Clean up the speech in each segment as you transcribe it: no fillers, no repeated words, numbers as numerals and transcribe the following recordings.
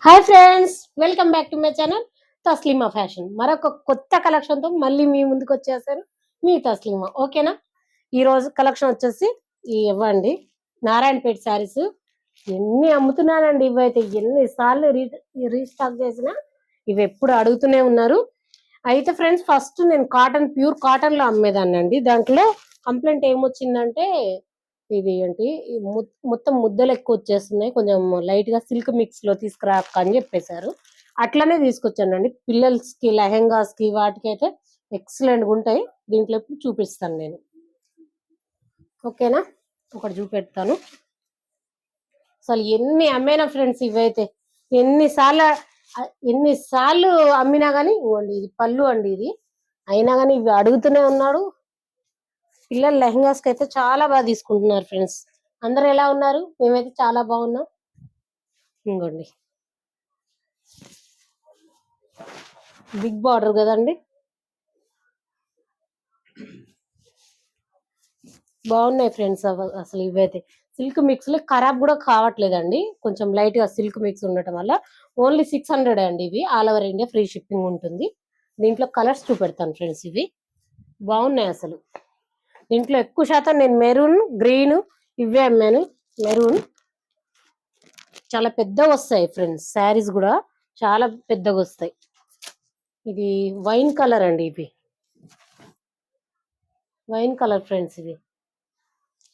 Hi friends, welcome back to my channel Taslima fashion. మరొక కొత్త collection తో మళ్ళీ మీ ముందుకు వచ్చేసారు మీ తస్లీమా. ఓకేనా? ఈ రోజు కలెక్షన్ వచ్చేసి ఇవ్వండి, నారాయణపేట శారీస్. ఎన్ని అమ్ముతున్నానండి ఇవైతే, ఎన్నిసార్లు రీస్టాక్ చేసినా ఇవి ఎప్పుడు అడుగుతూనే ఉన్నారు. అయితే ఫ్రెండ్స్, ఫస్ట్ నేను ప్యూర్ కాటన్ లో అమ్మేదాన్ని అండి. దాంట్లో కంప్లైంట్ ఏమొచ్చిందంటే, ఇది ఏంటి మొత్తం ముద్దలు ఎక్కువ వచ్చేస్తున్నాయి, కొంచెం లైట్ గా సిల్క్ మిక్స్ లో తీసుకురా అని చెప్పేశారు. అట్లనే తీసుకొచ్చానండి. పిల్లలకి లెహెంగాస్ కి వాటికి అయితే ఎక్సలెంట్ గా ఉంటాయి. దీంట్లో ఇప్పుడు చూపిస్తాను నేను. ఓకేనా? ఒకటి చూపెడతాను. అసలు ఎన్ని అమ్మినా ఫ్రెండ్స్ ఇవైతే, ఎన్నిసార్లు ఎన్నిసార్లు అమ్మినా గానీ, ఇవ్వండి ఇది పళ్ళు అండి, ఇది అయినా కానీ ఇవి అడుగుతూనే ఉన్నాడు. పిల్లల లెహంగాస్ కి అయితే చాలా బాగా తీసుకుంటున్నారు ఫ్రెండ్స్. అందరు ఎలా ఉన్నారు? మేమైతే చాలా బాగున్నాం. ఇంకోండి, బిగ్ బార్డర్ కదండి, బాగున్నాయి ఫ్రెండ్స్. అసలు ఇవైతే సిల్క్ మిక్స్ లో ఖరాబ్ కూడా కావట్లేదండి. కొంచెం లైట్ గా సిల్క్ మిక్స్ ఉండటం వల్ల ఓన్లీ 600 అండి. ఇవి all over India free shipping ఉంటుంది. దీంట్లో కలర్స్ చూపెడతాను ఫ్రెండ్స్. ఇవి బాగున్నాయి అసలు. దీంట్లో ఎక్కువ శాతం నేను మెరూన్, గ్రీన్ ఇవే అమ్మాను. మెరూన్ చాలా పెద్దగా వస్తాయి ఫ్రెండ్స్, శారీస్ కూడా చాలా పెద్దగా వస్తాయి. ఇది వైన్ కలర్ అండి, ఇది వైన్ కలర్ ఫ్రెండ్స్. ఇది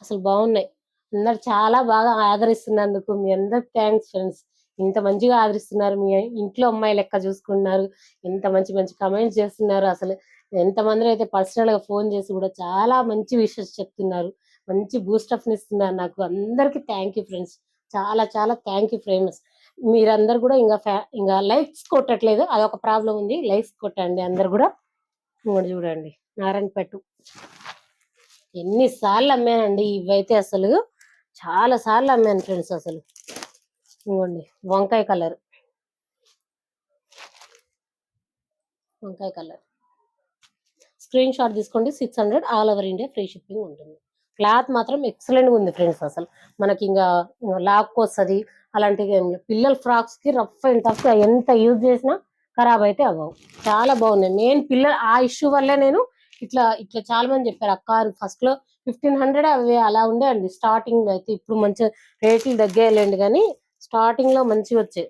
అసలు బాగున్నాయి. అందరు చాలా బాగా ఆదరిస్తున్నందుకు మీ అందరికి థ్యాంక్స్ ఫ్రెండ్స్. ఇంత మంచిగా ఆదరిస్తున్నారు, మీ ఇంట్లో అమ్మాయి లెక్క చూసుకుంటున్నారు, ఇంత మంచి మంచి కమెంట్స్ చేస్తున్నారు. అసలు ఎంతమంది అయితే పర్సనల్ గా ఫోన్ చేసి కూడా చాలా మంచి విషయాలు చెప్తున్నారు, మంచి బూస్టప్ ఇస్తున్నారు నాకు. అందరికి థ్యాంక్ యూ ఫ్రెండ్స్, చాలా చాలా థ్యాంక్ యూ ఫ్రెండ్స్. మీరందరు కూడా ఇంకా లైక్స్ కొట్టట్లేదు, అదొక ప్రాబ్లం ఉంది. లైక్స్ కొట్టండి అందరు కూడా. ఇంకోటి చూడండి, నారాయణపేట ఎన్నిసార్లు అమ్మానండి ఇవైతే, అసలు చాలా సార్లు అమ్మాను ఫ్రెండ్స్. అసలు ఇవ్వండి, వంకాయ కలర్, వంకాయ కలర్ స్క్రీన్ షాట్ తీసుకోండి. 600 all over India free shipping ఉంటుంది. క్లాత్ మాత్రం ఎక్సలెంట్ గా ఉంది ఫ్రెండ్స్. అసలు మనకి ఇంకా లాక్ వస్తుంది. అలాంటి పిల్లల ఫ్రాక్స్ కి రఫ్ అండ్ టఫ్ ఎంత యూజ్ చేసినా ఖరాబ్ అయితే అవ్వవు. చాలా బాగున్నాయి. మెయిన్ పిల్లలు ఆ ఇష్యూ వల్లే నేను ఇట్లా ఇట్లా చాలా మంది చెప్పారు, అక్క ఫస్ట్ లో 1500 అవి అలా ఉండే అండి స్టార్టింగ్ లో. అయితే ఇప్పుడు మంచి రేట్లు తగ్గాయండి, కానీ స్టార్టింగ్ లో మంచిగా వచ్చాయి,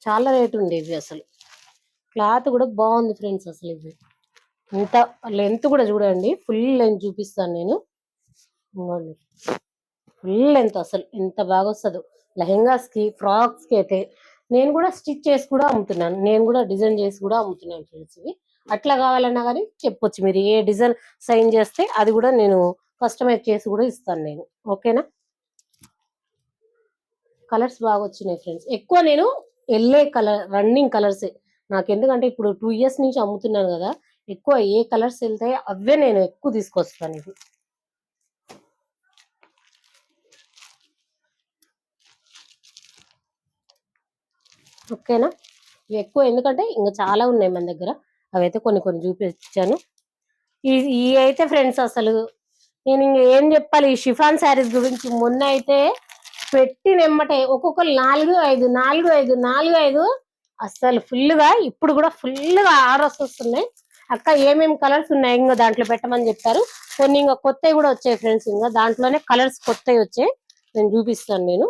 చాలా రేటు ఉండేవి. అసలు క్లాత్ కూడా బాగుంది ఫ్రెండ్స్. అసలు ఇది ఇంత లెంత్ కూడా చూడండి, ఫుల్ లెంత్ చూపిస్తాను నేను. ఫుల్ లెంత్ అసలు ఎంత బాగా వస్తుందో లెహెంగాస్ కి, ఫ్రాక్స్ కి అయితే. నేను కూడా స్టిచ్ చేసి కూడా అమ్ముతున్నాను, నేను కూడా డిజైన్ చేసి కూడా అమ్ముతున్నాను ఫ్రెండ్స్. ఇవి అట్లా కావాలన్నా కానీ చెప్పొచ్చు, మీరు ఏ డిజైన్ సైన్ చేస్తే అది కూడా నేను కస్టమైజ్ చేసి కూడా ఇస్తాను నేను. ఓకేనా? కలర్స్ బాగా వచ్చినాయి ఫ్రెండ్స్. ఎక్కువ నేను ఎల్లే కలర్ రన్నింగ్ కలర్సే నాకు, ఎందుకంటే ఇప్పుడు 2 years నుంచి అమ్ముతున్నాను కదా. ఎక్కువ ఏ కలర్స్ వెళ్తాయో అవే నేను ఎక్కువ తీసుకొస్తాను. ఇది ఓకేనా? ఇవి ఎక్కువ, ఎందుకంటే ఇంకా చాలా ఉన్నాయి మన దగ్గర. అవైతే కొన్ని కొన్ని చూపించాను. ఈ అయితే ఫ్రెండ్స్, అసలు నేను ఇంక ఏం చెప్పాలి ఈ షిఫాన్ శారీస్ గురించి. మొన్న అయితే పెట్టి నెమ్మటే ఒక్కొక్కరు 4-5 4-5 4-5 అసలు ఫుల్ గా, ఇప్పుడు కూడా ఫుల్ గా ఆర్డర్స్ వస్తున్నాయి. అక్క ఏమేమి కలర్స్ ఉన్నాయి ఇంకా దాంట్లో పెట్టమని చెప్పారు. కొన్ని ఇంకా కొత్తవి కూడా వచ్చాయి ఫ్రెండ్స్. ఇంకా దాంట్లోనే కలర్స్ కొత్తవి వచ్చాయి, నేను చూపిస్తాను నేను.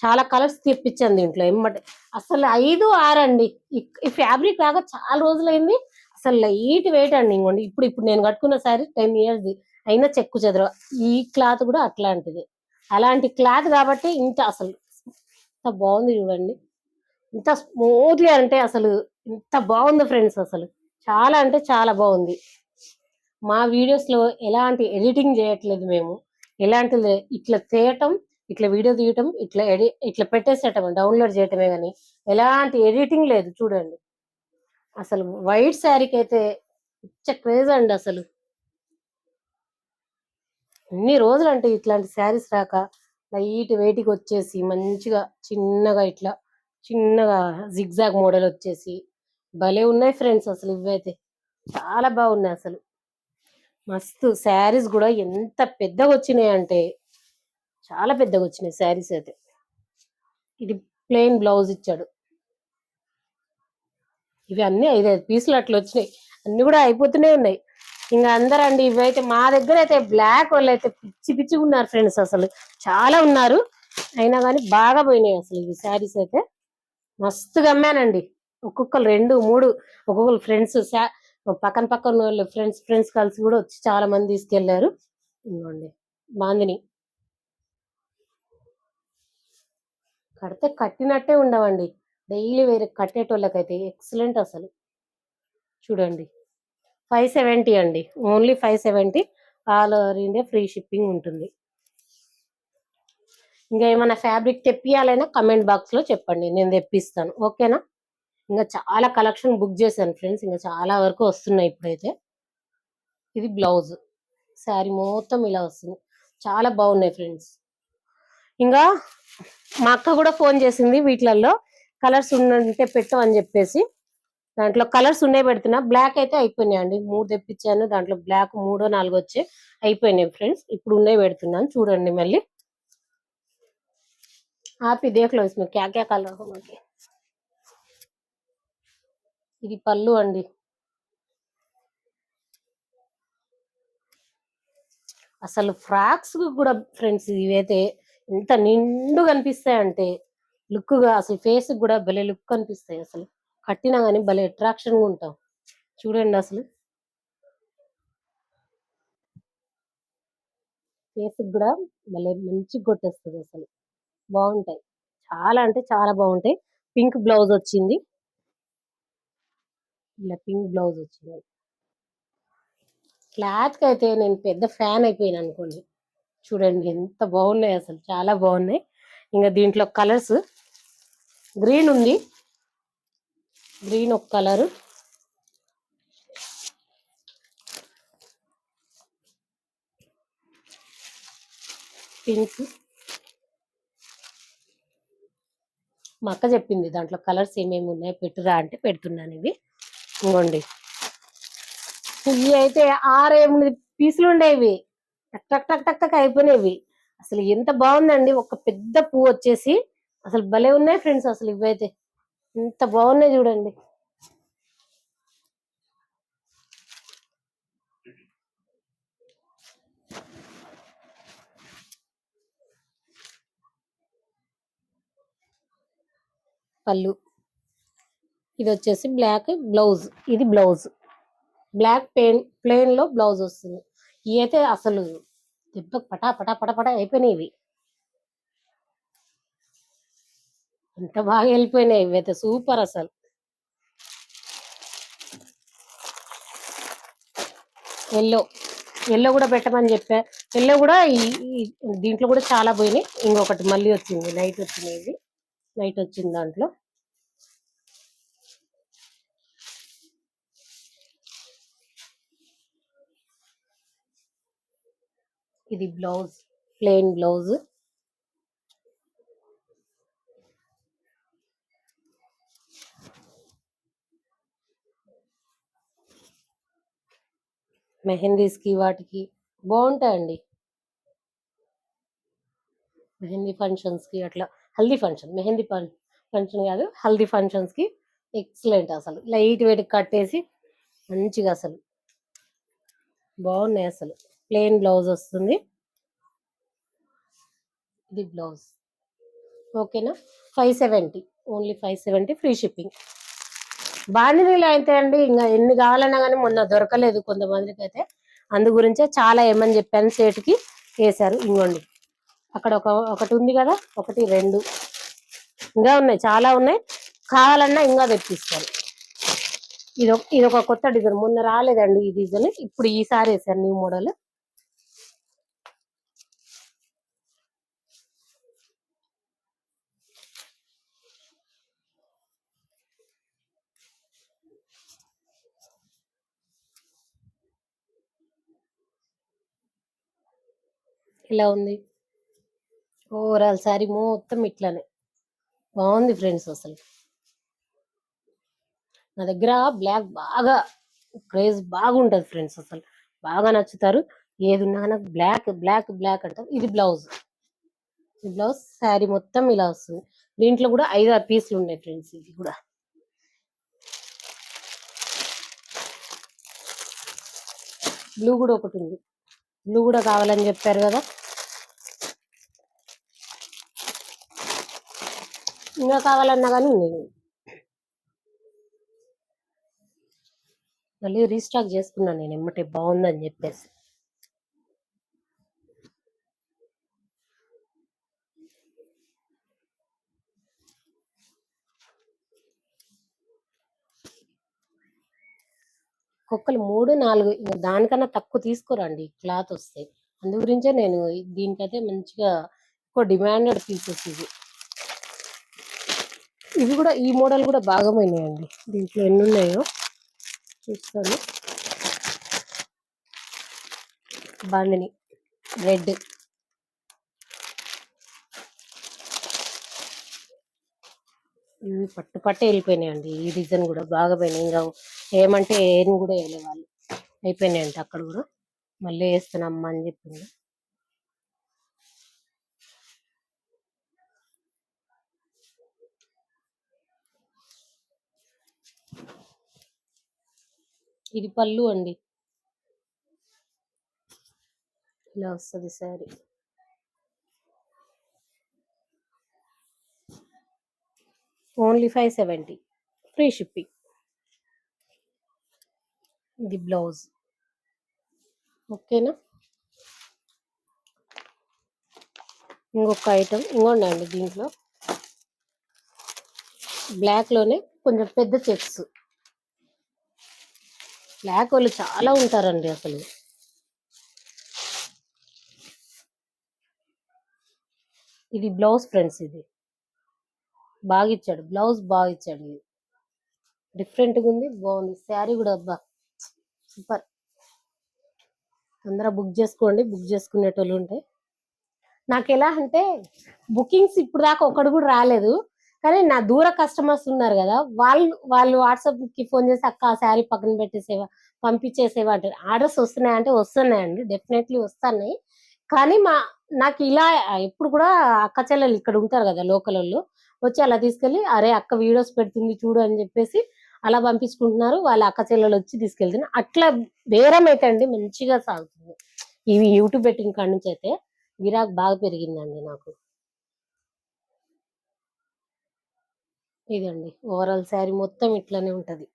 చాలా కలర్స్ తెప్పించాను దీంట్లో ఎమ్మటే. అసలు 5-6 అండి. ఈ ఫ్యాబ్రిక్ లాగా చాలా రోజులైంది. అసలు లైట్ వెయిట్ అండి. ఇంకోండి, ఇప్పుడు ఇప్పుడు నేను కట్టుకున్న సారీ 10 years అయినా చెక్కు చెదర. ఈ క్లాత్ కూడా అట్లాంటిది, అలాంటి క్లాత్ కాబట్టి ఇంత అసలు ఇంత బాగుంది చూడండి. ఇంత స్మూత్లీ అంటే అసలు ఇంత బాగుంది ఫ్రెండ్స్. అసలు చాలా అంటే చాలా బాగుంది. మా వీడియోస్ లో ఎలాంటి ఎడిటింగ్ చేయట్లేదు మేము. ఎలాంటిది ఇట్లా చేయటం, ఇట్లా వీడియో తీయటం, ఇట్లా పెట్టేసేయటం, డౌన్లోడ్ చేయటమే కానీ ఎలాంటి ఎడిటింగ్ లేదు. చూడండి అసలు వైట్ శారీకి అయితే పిచ్చ క్రేజ్ అండి. అసలు ఎన్ని రోజులు అంటే ఇట్లాంటి శారీస్ రాక, లైట్ వెయిట్కి వచ్చేసి మంచిగా చిన్నగా ఇట్లా చిన్నగా జిగ్జాగ్ మోడల్ వచ్చేసి భలే ఉన్నాయి ఫ్రెండ్స్. అసలు ఇవైతే చాలా బాగున్నాయి. అసలు మస్తు శారీస్ కూడా ఎంత పెద్దగా వచ్చినాయి అంటే చాలా పెద్దగా వచ్చినాయి శారీస్ అయితే. ఇది ప్లెయిన్ బ్లౌజ్ ఇచ్చాడు. ఇవి అన్ని 5 పీసులు అట్లా వచ్చినాయి. అన్ని కూడా అయిపోతూనే ఉన్నాయి. ఇంకా అందరండి ఇవైతే మా దగ్గర అయితే బ్లాక్ వాళ్ళు అయితే పిచ్చి పిచ్చిగా ఉన్నారు ఫ్రెండ్స్. అసలు చాలా ఉన్నారు, అయినా కానీ బాగా పోయినాయి అసలు ఇవి శారీస్ అయితే. మస్తుగా అమ్మానండి. ఒక్కొక్కరు 2, 3, ఒక్కొక్కరు ఫ్రెండ్స్ పక్కన పక్కన వాళ్ళు ఫ్రెండ్స్ ఫ్రెండ్స్ కలిసి కూడా వచ్చి చాలా మంది తీసుకెళ్లారు. ఇవ్వండి బాందిని కడితే కట్టినట్టే ఉండవండి. డైలీ వేరే కట్టేటోళ్ళకైతే ఎక్సలెంట్ అసలు. చూడండి 570 అండి, only 570. All over India free shipping ఉంటుంది. ఇంకా ఏమైనా ఫ్యాబ్రిక్ తెప్పియాలైనా కమెంట్ బాక్స్ లో చెప్పండి, నేను తెప్పిస్తాను. ఓకేనా. ఇంకా చాలా కలెక్షన్ బుక్ చేశాను ఫ్రెండ్స్, ఇంకా చాలా వరకు వస్తున్నాయి ఇప్పుడైతే. ఇది బ్లౌజ్, శారీ మొత్తం ఇలా వస్తుంది. చాలా బాగున్నాయి ఫ్రెండ్స్. ఇంకా మా అక్క కూడా ఫోన్ చేసింది, వీటిలలో కలర్స్ ఉంటే పెట్టు అని చెప్పేసి. దాంట్లో కలర్స్ ఉండే పెడుతున్నా. బ్లాక్ అయితే అయిపోయినాయండి, 3 తెప్పించాను. దాంట్లో బ్లాక్ 3, 4 వచ్చి అయిపోయినాయి ఫ్రెండ్స్. ఇప్పుడు ఉన్నాయి పెడుతున్నాను చూడండి. మళ్ళీ आप ही देख लो इसमें क्या क्या कलर होंगे. ఇది పళ్ళు అండి. అసలు ఫ్రాక్స్ కూడా ఫ్రెండ్స్ ఇవైతే ఎంత నిండుగా అనిపిస్తాయంటే లుక్ గా, అసలు ఫేస్ కూడా భలే లుక్ కనిపిస్తాయి. అసలు కట్టినా గానీ భలే అట్రాక్షన్ గా ఉంటాం. చూడండి అసలు ఫేస్ కూడా భలే మంచి కొట్టేస్తుంది అసలు. బాగుంటాయి, చాలా అంటే చాలా బాగుంటాయి. పింక్ బ్లౌజ్ వచ్చింది, ఇలా పింక్ బ్లౌజ్ వచ్చింది. క్లాత్ కి అయితే నేను పెద్ద ఫ్యాన్ అయిపోయాను అనుకోండి. చూడండి ఎంత బాగున్నాయి, అసలు చాలా బాగున్నాయి. ఇంకా దీంట్లో కలర్స్ గ్రీన్ ఉంది, గ్రీన్ ఒక కలర్, పింక్. మా అక్క చెప్పింది దాంట్లో కలర్స్ ఏమేమి ఉన్నాయి పెట్టురా అంటే పెడుతున్నాను. ఇవి ఇంకోండి, ఇవి అయితే 6, 8 పీసులు ఉండేవి. టక్ టక్ టక్ టక్ టక్ అయిపోయినవి. అసలు ఎంత బాగుందండి, ఒక పెద్ద పువ్వు వచ్చేసి. అసలు భలే ఉన్నాయి ఫ్రెండ్స్, అసలు ఇవైతే ఎంత బాగున్నాయి చూడండి. పళ్ళు, ఇది వచ్చేసి బ్లాక్ బ్లౌజ్, ఇది బ్లౌజ్ బ్లాక్ ప్లేన్ లో బ్లౌజ్ వస్తుంది. ఇవి అయితే అసలు దెబ్బ పటా పటా పటా పటా అయిపోయినాయి. ఇవి ఎంత బాగా వెళ్ళిపోయినాయి, ఇవైతే సూపర్ అసలు. ఎల్లో, ఎల్లో కూడా పెట్టమని చెప్పా. ఎల్లో కూడా దీంట్లో కూడా చాలా పోయినాయి. ఇంకొకటి మళ్ళీ వచ్చింది, నైట్ వచ్చింది. ఇది నైట్ వచ్చింది దాంట్లో. ఇది బ్లౌజ్, ప్లెయిన్ బ్లౌజ్. మెహందీస్ కి వాటికి బాగుంటాయండి. మెహందీ ఫంక్షన్స్ కి అట్లా, హల్దీ ఫంక్షన్, మెహందీ ఫంక్షన్ కాదు, హల్దీ ఫంక్షన్స్ కి ఎక్సలెంట్. అసలు లైట్ వెయిట్ కట్టేసి మంచిగా అసలు బాగున్నాయి. అసలు ప్లెయిన్ బ్లౌజ్ వస్తుంది. ఇది బ్లౌజ్. ఓకేనా. 570, ఓన్లీ 570 ఫ్రీ షిప్పింగ్. బాండినీళ్ళు అయితే అండి ఇంకా ఎన్ని కావాలన్నా కానీ మొన్న దొరకలేదు కొంతమందికి అయితే. అందు గురించే చాలా ఏమని చెప్పాను, సేటుకి వేశారు. ఇంకోండి అక్కడ ఒకటి ఉంది కదా, 1, 2 ఇంకా ఉన్నాయి, చాలా ఉన్నాయి. కావాలన్నా ఇంకా తెప్పిస్తాను. ఇది ఒక కొత్త డిజైన్, మొన్న రాలేదండి ఈ డిజైన్, ఇప్పుడు ఈసారి వేసారు న్యూ మోడల్. ఇలా ఉంది. ఓవరాల్ శారీ మొత్తం ఇట్లానే బాగుంది ఫ్రెండ్స్. అసలు నా దగ్గర బ్లాక్ బాగా క్రేజ్ బాగుంటది ఫ్రెండ్స్. అసలు బాగా నచ్చుతారు. ఏది ఉన్నా నాకు బ్లాక్ బ్లాక్ బ్లాక్ అంటారు. ఇది బ్లౌజ్, ఈ బ్లౌజ్ శారీ మొత్తం ఇలా వస్తుంది. దీంట్లో కూడా 5-6 పీసులు ఉన్నాయి ఫ్రెండ్స్. ఇది కూడా బ్లూ కూడా ఒకటి ఉంది. బ్లూ కూడా కావాలని చెప్పారు కదా. ఇంకా కావాలన్నా కానీ ఉంది. మళ్ళీ రీస్టాక్ చేసుకున్నాను నేను ఎమ్మటే, బాగుందని చెప్పేసి. ఒక్కొక్కరు 3-4 ఇంకా దానికన్నా తక్కువ తీసుకురండి, క్లాత్ వస్తాయి. అందు గురించే నేను దీనికైతే మంచిగా ఎక్కువ డిమాండెడ్ పీసెస్ ఇవి. ఇవి కూడా ఈ మోడల్ కూడా బాగా పోయినాయండి. దీంట్లో ఎన్ని ఉన్నాయో చూస్తాను. బాండిని రెడ్, ఇవి పట్టు పట్టే వెళ్ళిపోయినాయండి. ఈ డిజైన్ కూడా బాగా పోయినాయి. ఇంకా ఏమంటే ఏం కూడా వేయలే వాళ్ళు, అయిపోయినాయంట అక్కడ కూడా. మళ్ళీ వేస్తున్నామ్మా అని చెప్పింది. ఇది పళ్ళు అండి, ఇలా వస్తుంది సారీ. Only 570, free shipping. ఇది బ్లౌజ్. ఓకేనా. ఇంకొక ఐటమ్ ఇంకోండి అండి, దీంట్లో బ్లాక్ లోనే కొంచెం పెద్ద చెక్స్. బ్లాక్ వాళ్ళు చాలా ఉంటారండి అసలు. ఇది బ్లౌజ్ ఫ్రెండ్స్. ఇది బాగా ఇచ్చాడు, బ్లౌజ్ బాగా ఇచ్చాడు. ఇది డిఫరెంట్గా ఉంది, బాగుంది. శారీ కూడా అబ్బా సూపర్. తొందరగా బుక్ చేసుకోండి, బుక్ చేసుకునేటోళ్ళు ఉంటే. నాకు ఎలా అంటే బుకింగ్స్ ఇప్పుడు దాకా ఒకటి కూడా రాలేదు, కానీ నా దూర కస్టమర్స్ ఉన్నారు కదా, వాళ్ళు వాట్సాప్ కి ఫోన్ చేసి అక్క ఆ శారీ పక్కన పెట్టేసేవా, పంపించేసేవా అంటారు. ఆర్డర్స్ వస్తున్నాయంటే వస్తున్నాయండి, డెఫినెట్లీ వస్తున్నాయి. కానీ నాకు ఇలా ఎప్పుడు కూడా అక్క చెల్లెలు ఇక్కడ ఉంటారు కదా లోకల్ వాళ్ళు, వచ్చి అలా తీసుకెళ్ళి అరే అక్క వీడియోస్ పెడుతుంది చూడు అని చెప్పేసి అలా పంపించుకుంటున్నారు. వాళ్ళ అక్క చెల్లెలు వచ్చి తీసుకెళ్తున్నారు. అట్లా బేరం అయితే అండి మంచిగా సాగుతుంది. ఇవి యూట్యూబ్ పెట్టిన కాడి నుంచి అయితే గిరాక్ బాగా పెరిగిందండి నాకు. ఇదండి ఓవరాల్ శారీ మొత్తం ఇట్లానే ఉంటది.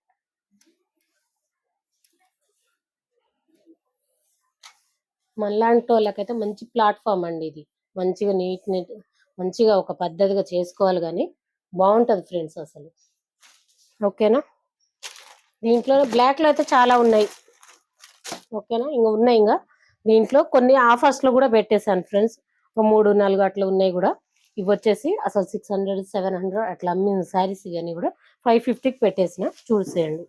మనలాంటి వాళ్ళకైతే మంచి ప్లాట్ఫామ్ అండి ఇది. మంచిగా నీట్ మంచిగా ఒక పద్ధతిగా చేసుకోవాలి, కానీ బాగుంటది ఫ్రెండ్స్ అసలు. ఓకేనా. దీంట్లో బ్లాక్ లో అయితే చాలా ఉన్నాయి. ఓకేనా. ఇంకా ఉన్నాయి. ఇంకా దీంట్లో కొన్ని ఆఫర్స్ లో కూడా పెట్టేశాను ఫ్రెండ్స్. ఒక 3-4 అట్లా ఉన్నాయి కూడా. ఇవి వచ్చేసి అసలు 600-700 అట్లా అమ్మిన శారీస్ ఇవన్నీ కూడా 550కి పెట్టేసిన, చూసేయండి.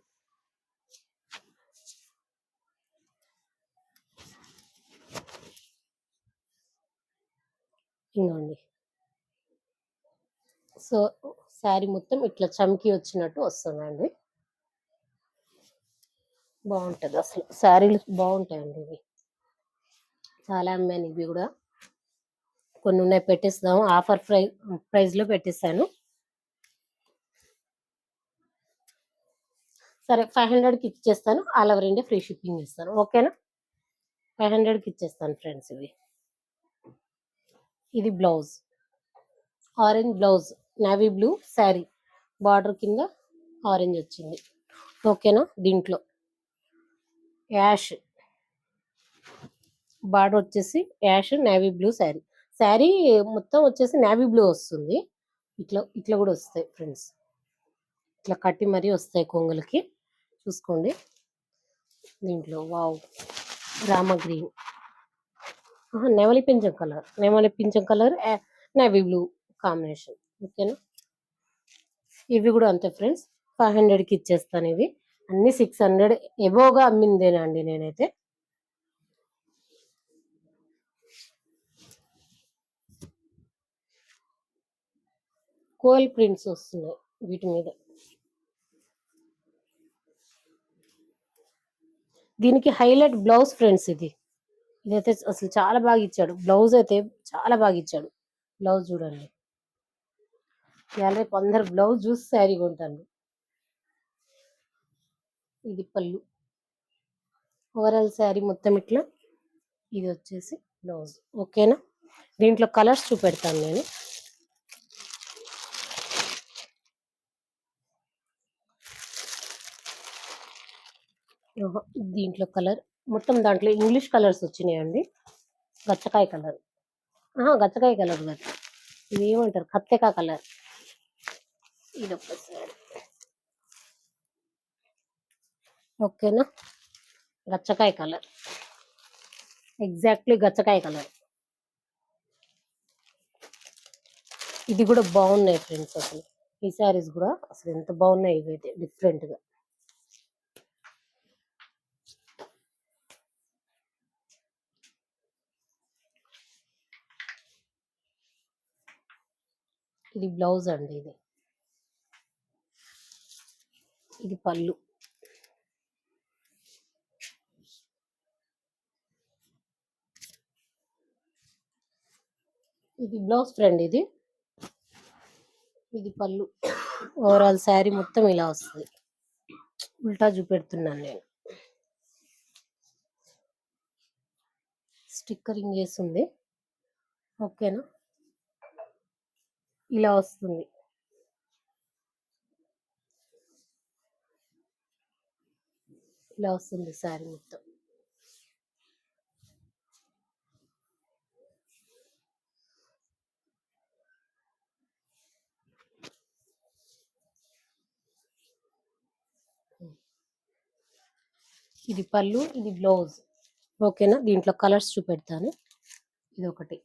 ఇంకోండి. సో శారీ మొత్తం ఇట్లా చమ్కి వచ్చినట్టు వస్తుందండి. బాగుంటది అసలు, శారీలు బాగుంటాయండి ఇవి. చాలా అమ్మాను ఇవి కూడా. కొన్ని ఉన్నాయి, పెట్టేస్తాము. ఆఫర్ ప్రైస్ లో పెట్టేస్తాను. సరే 500కి ఇచ్చేస్తాను. All over India free shipping ఇస్తాను. ఓకేనా. 500కి ఇచ్చేస్తాను ఫ్రెండ్స్ ఇవి. ఇది blouse, orange blouse, navy blue sari, border కింద ఆరెంజ్ వచ్చింది. ఓకేనా. దీంట్లో యాష్ బార్డర్ వచ్చేసి ash navy blue sari. Sari మొత్తం వచ్చేసి నావీ బ్లూ వస్తుంది. ఇట్లా ఇట్లా కూడా వస్తాయి ఫ్రెండ్స్, ఇట్లా కట్టి మరీ వస్తాయి కొంగులకి, చూసుకోండి. దీంట్లో వావ్ రామ గ్రీన్, నెమలి పింఛం కలర్ నేవీ బ్లూ కాంబినేషన్. ఓకేనా. ఇవి కూడా అంతే ఫ్రెండ్స్, 500కి ఇచ్చేస్తాను. ఇవి అన్ని 600 ఎబోగా అమ్మిందేనండి నేనైతే. కోల్ ప్రింట్స్ వస్తున్నాయి వీటి మీద. దీనికి హైలైట్ బ్లౌజ్ ఫ్రెండ్స్. ఇదైతే అసలు చాలా బాగా ఇచ్చాడు. బ్లౌజ్ అయితే చాలా బాగా ఇచ్చాడు. బ్లౌజ్ చూడండి. ఇవాళ రేపు అందరు బ్లౌజ్ చూసి శారీ కొంటాను. ఇది పళ్ళు, ఓవరాల్ శారీ మొత్తం ఇట్లా. ఇది వచ్చేసి బ్లౌజ్. ఓకేనా, దీంట్లో కలర్స్ చూపెడతాను నేను. దీంట్లో కలర్ మొత్తం దాంట్లో ఇంగ్లీష్ కలర్స్ వచ్చినాయండి. గచ్చకాయ కలర్, గచ్చకాయ కలర్ కాదు, ఇది ఏమంటారు, కత్తెకా కలర్. ఇది ఒక్కసారి ఓకేనా, గచ్చకాయ కలర్, ఎగ్జాక్ట్లీ గచ్చకాయ కలర్. ఇది కూడా బాగున్నాయి ఫ్రెండ్స్. అసలు ఈ శారీస్ కూడా అసలు ఎంత బాగున్నాయి, ఇవైతే డిఫరెంట్ గా. ఇది బ్లౌజ్ అండి. ఇది పళ్ళు. ఇది బ్లౌజ్ ఫ్రెండ్. ఇది పళ్ళు. ఓవరాల్ శారీ మొత్తం ఇలా వస్తుంది. ఉల్టా చూపెడుతున్నాను నేను. స్టిక్కరింగ్ చేస్తుంది. ఓకేనా, ఇలా వస్తుంది. ఇలా వస్తుంది శారీ మొత్తం. ఇది పళ్ళు, ఇది బ్లౌజ్. ఓకేనా, దీంట్లో కలర్స్ చూపెడతాను. ఇది ఒకటి,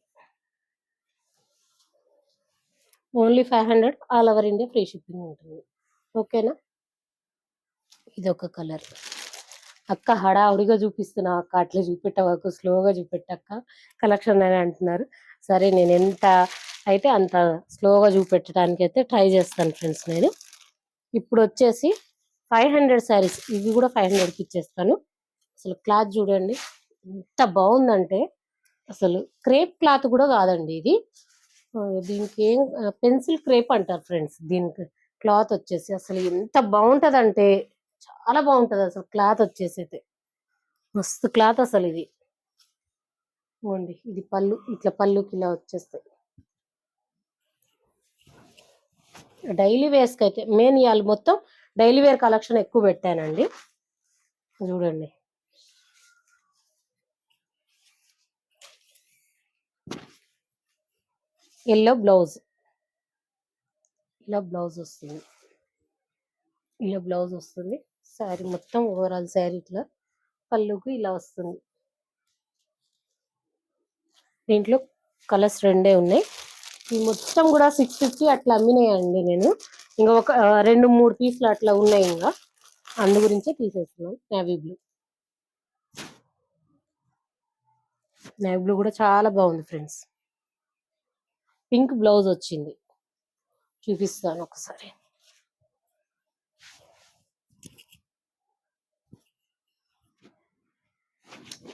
only 500, all over India free shipping ఉంటుంది. ఓకేనా, ఇది ఒక కలర్. అక్క హడావుడిగా చూపిస్తున్నా అక్క, అట్లా చూపెట్టవకు, స్లోగా చూపెట్టక్క కలెక్షన్ అని అంటున్నారు. సరే, నేను ఎంత అయితే అంత స్లోగా చూపెట్టడానికి అయితే ట్రై చేస్తాను ఫ్రెండ్స్. నేను ఇప్పుడు వచ్చేసి 500 శారీస్, ఇవి కూడా 500కి ఇచ్చేస్తాను. అసలు క్లాత్ చూడండి ఎంత బాగుందంటే, అసలు క్రేప్ క్లాత్ కూడా కాదండి ఇది. దీనికి ఏం పెన్సిల్ క్రేప్ అంటారు ఫ్రెండ్స్. దీనికి క్లాత్ వచ్చేసి అసలు ఎంత బాగుంటది అంటే చాలా బాగుంటది. అసలు క్లాత్ వచ్చేసి అయితే మస్తు క్లాత్ అసలు ఇది. ఇది పళ్ళు, ఇట్లా పళ్ళుకి ఇలా వచ్చేస్తాయి. డైలీ వేర్స్కి అయితే మెయిన్ ఇవాళ మొత్తం డైలీ వేర్ కలెక్షన్ ఎక్కువ పెట్టానండి. చూడండి, ఎల్లో బ్లౌజ్, ఇలా బ్లౌజ్ వస్తుంది. ఇలా బ్లౌజ్ వస్తుంది. శారీ మొత్తం ఓవరాల్ శారీ ఇట్లా పళ్ళుకు ఇలా వస్తుంది. దీంట్లో కలర్స్ రెండే ఉన్నాయి. ఈ మొత్తం కూడా 650 అట్లా అమ్మినాయండి నేను. ఇంకా ఒక 2-3 పీసులు అట్లా ఉన్నాయి, ఇంకా అందు గురించే తీసేస్తున్నాను. నేవీ బ్లూ, నేవీ బ్లూ కూడా చాలా బాగుంది ఫ్రెండ్స్. పింక్ బ్లౌజ్ వచ్చింది, చూపిస్తాను ఒకసారి.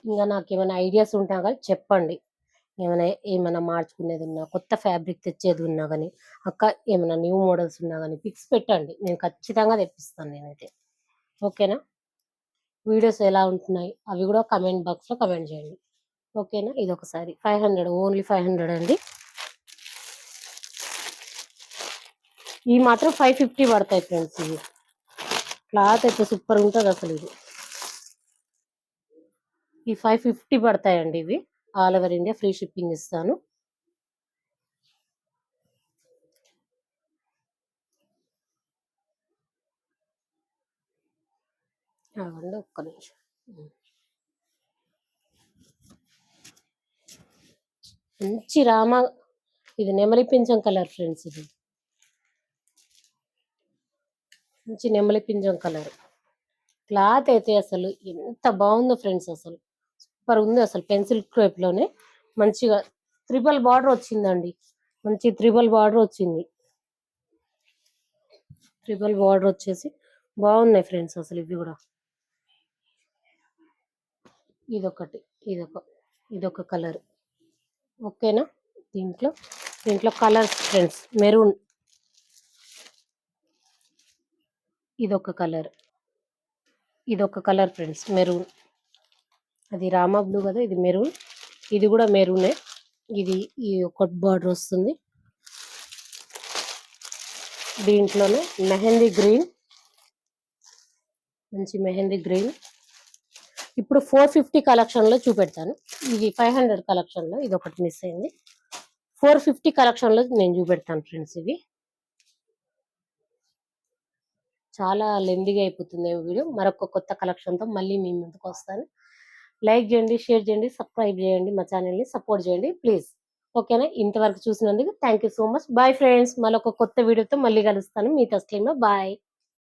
ఇంకా నాకు ఏమైనా ఐడియాస్ ఉంటా కానీ చెప్పండి. ఏమైనా మార్చుకునేది ఉన్నా, కొత్త ఫ్యాబ్రిక్ తెచ్చేది ఉన్నా కానీ, అక్క ఏమైనా న్యూ మోడల్స్ ఉన్నా కానీ పిక్స్ పెట్టండి, నేను ఖచ్చితంగా తెప్పిస్తాను నేనైతే. ఓకేనా, వీడియోస్ ఎలా ఉంటున్నాయి అవి కూడా కమెంట్ బాక్స్లో కమెంట్ చేయండి. ఓకేనా, ఇది ఒకసారి 500, ఓన్లీ 500 అండి. ఈ మాత్రం 550 పడతాయి ఫ్రెండ్స్. ఇది క్లాత్ అయితే సూపర్ ఉంటుంది అసలు. ఈ 550 పడతాయండి. ఇవి all over India free shipping ఇస్తాను. అవ్వండి, ఒక్క నిమిషం. మంచి రామ, ఇది నెమలి పింఛం కలర్ ఫ్రెండ్స్. ఇది మంచి నెమలి పింఛం కలర్. క్లాత్ అయితే అసలు ఎంత బాగుందో ఫ్రెండ్స్, అసలు సూపర్ ఉంది. అసలు పెన్సిల్ క్రేప్ లోనే మంచిగా త్రిబుల్ బార్డర్ వచ్చిందండి. మంచి త్రిబుల్ బార్డర్ వచ్చింది. త్రిబుల్ బార్డర్ వచ్చేసి బాగున్నాయి ఫ్రెండ్స్ అసలు. ఇవి కూడా ఇదొకటి, ఇదొక కలర్. ఓకేనా, దీంట్లో కలర్స్ ఫ్రెండ్స్ మెరూన్, ఇదొక కలర్, ఇదొక కలర్ ఫ్రెండ్స్, మెరూన్. అది రామా బ్లూ కదా, ఇది మెరూన్. ఇది కూడా మెరూనే. ఇది ఈ ఒక బార్డర్ వస్తుంది. దీంట్లోనే మెహందీ గ్రీన్, మంచి మెహందీ గ్రీన్. ఇప్పుడు 450 కలెక్షన్ లో చూపెడతాను. ఇది 500 కలెక్షన్ లో, ఇది ఒకటి మిస్ అయింది. 450 కలెక్షన్ లో నేను చూపెడతాను ఫ్రెండ్స్. ఇవి చాలా లెందీగా అయిపోతుంది వీడియో. మరొక కొత్త కలెక్షన్ తో మళ్ళీ మీ ముందుకు వస్తాను. లైక్ చేయండి, షేర్ చేయండి, సబ్స్క్రైబ్ చేయండి, మా ఛానల్ ని సపోర్ట్ చేయండి ప్లీజ్. ఓకేనా? ఇంతవరకు చూసినందుకు thank you so much. Bye friends. మరొక కొత్త వీడియోతో మళ్ళీ కలుస్తాను. మీ తస్లీమా. బాయ్.